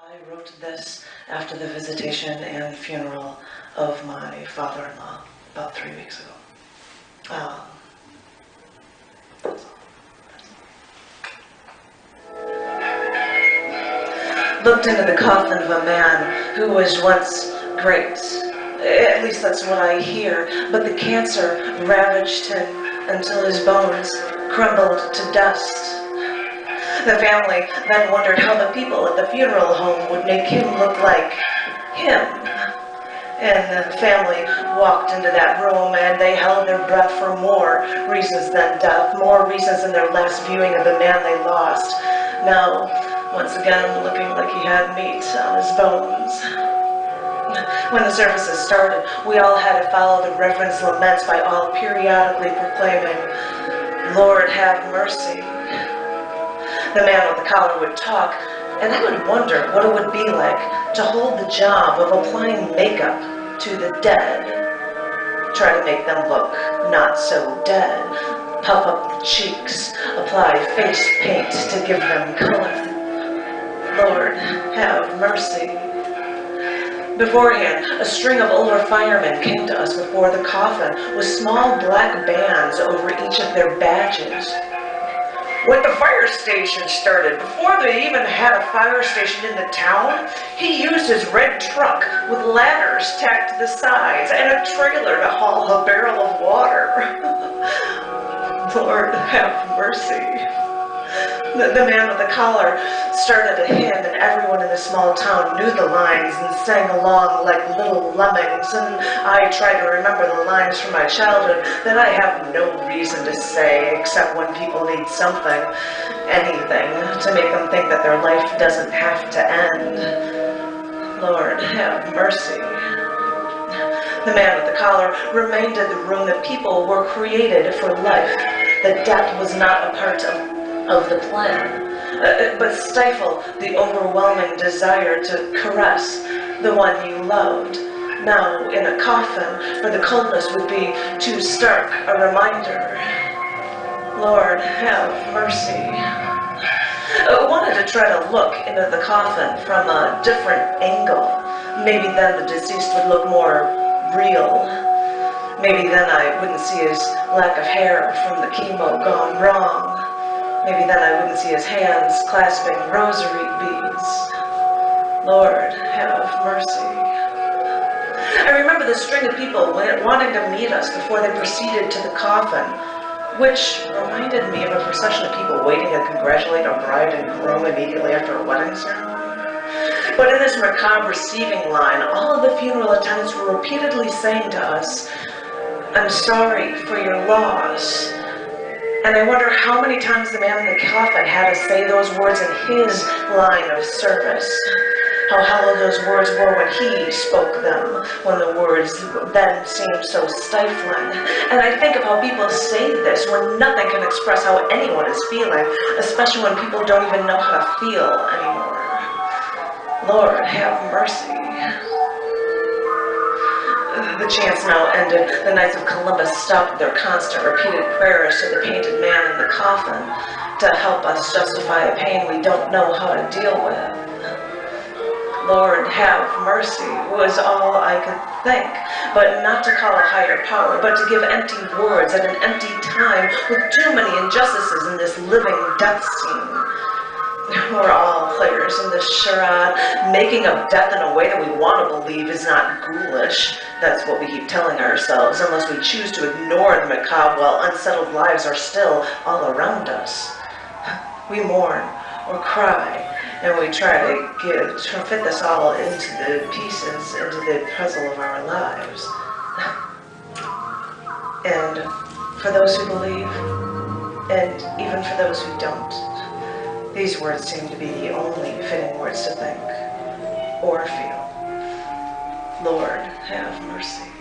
I wrote this after the visitation and funeral of my father-in-law about 3 weeks ago. That's all. Looked into the coffin of a man who was once great. At least that's what I hear. But the cancer ravaged him until his bones crumbled to dust. The family then wondered how the people at the funeral home would make him look like him. And the family walked into that room and they held their breath for more reasons than death, more reasons than their last viewing of the man they lost. Now, once again, looking like he had meat on his bones. When the services started, we all had to follow the Reverend's laments by all periodically proclaiming, "Lord, have mercy." The man with the collar would talk, and I would wonder what it would be like to hold the job of applying makeup to the dead. Try to make them look not so dead. Puff up the cheeks, apply face paint to give them color. Lord, have mercy. Beforehand, a string of older firemen came to us before the coffin with small black bands over each of their badges. When the fire station started, before they even had a fire station in the town, he used his red truck with ladders tacked to the sides and a trailer to haul a barrel of water. Lord, have mercy. The man with the collar started a hymn, and everyone in the small town knew the lines and sang along like little lemmings, and I tried to remember the lines from my childhood that I have no reason to say except when people need something, anything, to make them think that their life doesn't have to end. Lord, have mercy. The man with the collar reminded the room that people were created for life, that death was not a part of the plan, but stifle the overwhelming desire to caress the one you loved. Now, in a coffin, where the coldness would be too stark a reminder. Lord, have mercy. I wanted to try to look into the coffin from a different angle. Maybe then the deceased would look more real. Maybe then I wouldn't see his lack of hair from the chemo gone wrong. Maybe then I wouldn't see his hands clasping rosary beads. Lord, have mercy. I remember the string of people wanting to meet us before they proceeded to the coffin, which reminded me of a procession of people waiting to congratulate a bride and groom immediately after a wedding ceremony. But in this macabre receiving line, all of the funeral attendants were repeatedly saying to us, "I'm sorry for your loss." And I wonder how many times the man in the coffin had to say those words in his line of service. How hollow those words were when he spoke them, when the words then seemed so stifling. And I think of how people say this when nothing can express how anyone is feeling, especially when people don't even know how to feel anymore. Lord, have mercy. The chants now ended. The Knights of Columbus stopped their constant repeated prayers to the painted man in the coffin to help us justify a pain we don't know how to deal with. Lord, have mercy was all I could think, but not to call a higher power, but to give empty words at an empty time with too many injustices in this living death scene. We're all players in this charade. Making up death in a way that we want to believe is not ghoulish. That's what we keep telling ourselves, unless we choose to ignore the macabre while unsettled lives are still all around us. We mourn or cry, and we try to fit this all into the pieces, into the puzzle of our lives. And for those who believe, and even for those who don't, these words seem to be the only fitting words to think or feel. Lord, have mercy.